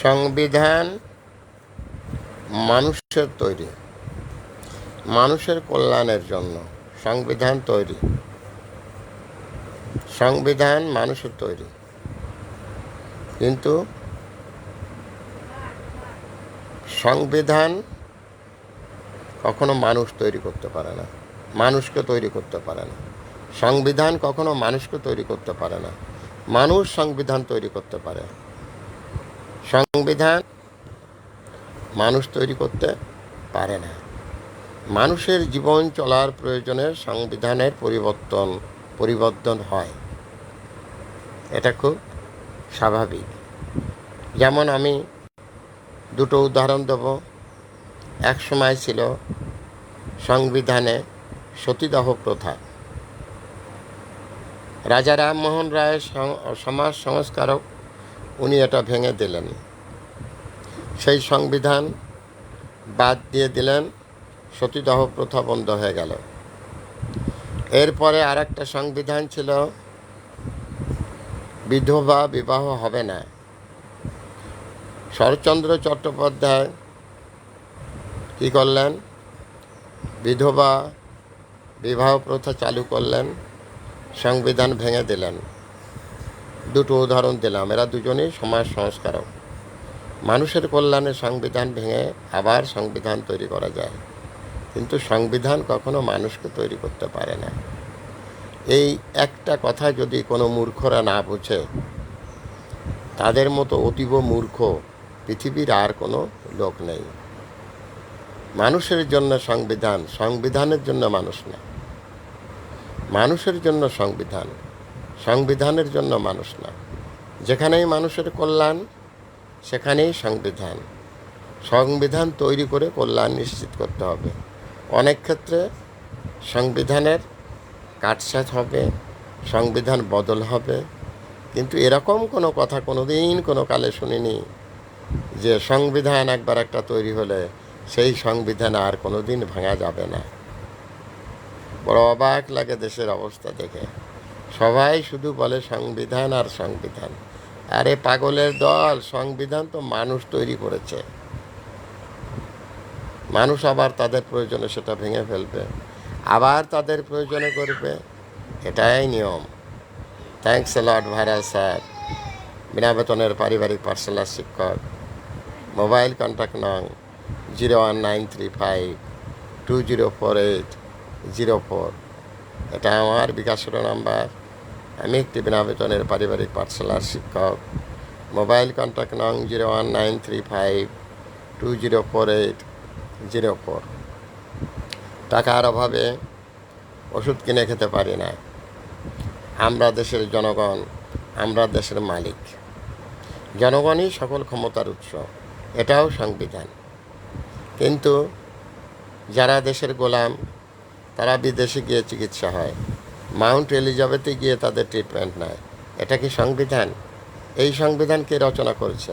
সংবিধান মানুষের তৈরি, মানুষের কল্যাণের জন্য সংবিধান তৈরি। সংবিধান মানুষের তৈরি, কিন্তু সংবিধান কখনো মানুষ তৈরি করতে পারে না, মানুষকে তৈরি করতে পারে না। সংবিধান কখনো মানুষকে তৈরি করতে পারে না, মানুষ সংবিধান তৈরি করতে পারে। সংবিধান মানুষ তৈরি করতে পারে না। মানুষের জীবন চলার প্রয়োজনে সংবিধানের পরিবর্তন হয়, এটা খুব স্বাভাবিক। যেমন আমি দুটো উদাহরণ দেব। এক সময় ছিল সংবিধানে সতীদাহ প্রথা। রাজা রামমোহন রায় সমাজ সংস্কারক, উনি এটা ভেঙে দিলেন। সেই সংবিধান বাদ দিয়ে দিলেন, সতীদাহ প্রথা বন্ধ হয়ে গেল। এরপরে আর একটা সংবিধান ছিল, বিধবা বিবাহ হবে না। শরৎচন্দ্র চট্টোপাধ্যায় কী করলেন? বিধবা বিবাহ প্রথা চালু করলেন, সংবিধান ভেঙে দিলেন। দুটো উদাহরণ দিলাম, এরা দুজনেই সমাজ সংস্কারক। মানুষের কল্যাণে সংবিধান ভেঙে আবার সংবিধান তৈরি করা যায়, কিন্তু সংবিধান কখনো মানুষকে তৈরি করতে পারে না। এই একটা কথা যদি কোনো মূর্খরা না বোঝে, তাদের মতো অতীব মূর্খ পৃথিবীর আর কোনো লোক নেই। মানুষের জন্য সংবিধান, সংবিধানের জন্য মানুষ না। মানুষের জন্য সংবিধান, সংবিধানের জন্য মানুষ না। যেখানেই মানুষের কল্যাণ, সেখানেই সংবিধান। সংবিধান তৈরি করে কল্যাণ নিশ্চিত করতে হবে। অনেক ক্ষেত্রে সংবিধানের কাটছাঁট হবে, সংবিধান বদল হবে, কিন্তু এরকম কোনো কথা কোনোদিন কোনো কালে শুনিনি যে সংবিধান একবার একটা তৈরি হলে সেই সংবিধান আর কোনো দিন ভাঙা যাবে না। বড় অবাক লাগে দেশের অবস্থা দেখে। সবাই শুধু বলে সংবিধান আর সংবিধান। আরে পাগলের দল, সংবিধান তো মানুষ তৈরি করেছে। মানুষ আবার তাদের প্রয়োজনে সেটা ভেঙে ফেলবে, আবার তাদের প্রয়োজনে করবে, এটাই নিয়ম। Thanks a lot viral sir, বিনা বেতনের পারিবারিক পাঠশালার শিক্ষক। মোবাইল কন্ট্যাক্ট নং 01935204804। এটা আমার বিকাশের নাম্বার। আমি একটি বিনা বেতনের পারিবারিক পাঠশালার শিক্ষক। মোবাইল কন্ট্যাক্ট নং 01935204804। টাকার অভাবে ওষুধ কিনে খেতে পারি না। আমরা দেশের জনগণ, আমরা দেশের মালিক। জনগণই সকল ক্ষমতার উৎস, এটাও সংবিধান। কিন্তু যারা দেশের গোলাম, তারা বিদেশে গিয়ে চিকিৎসা হয়, মাউন্ট এলিজাবেথে গিয়ে তাদের ট্রিটমেন্ট নেয়। এটা কি সংবিধান? এই সংবিধান কে রচনা করেছে?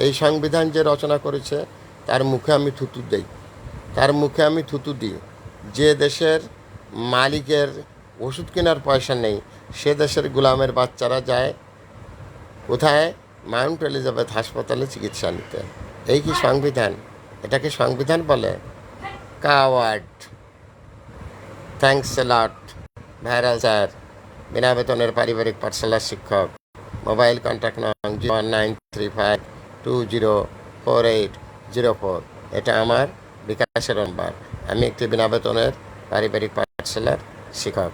এই সংবিধান যে রচনা করেছে তার মুখে আমি থুতু দিই, তার মুখে আমি থুতু দিই। যে দেশের মালিকের ওষুধ কেনার পয়সা নেই, সে দেশের গোলামের বাচ্চারা যায় কোথায়? মাউন্ট এলিজাবেথ হাসপাতালে চিকিৎসা নিতে। এই কি সংবিধান? এটাকে সংবিধান বলে? Coward. Thanks a lot viral sir, বিনা বেতনের পারিবারিক পাঠশালার শিক্ষক। মোবাইল কন্ট্যাক্ট নং 01935204804। এটা আমার বিকাশের নাম্বার। আমি একটি বিনা বেতনের পারিবারিক পাঠশালার শিক্ষক।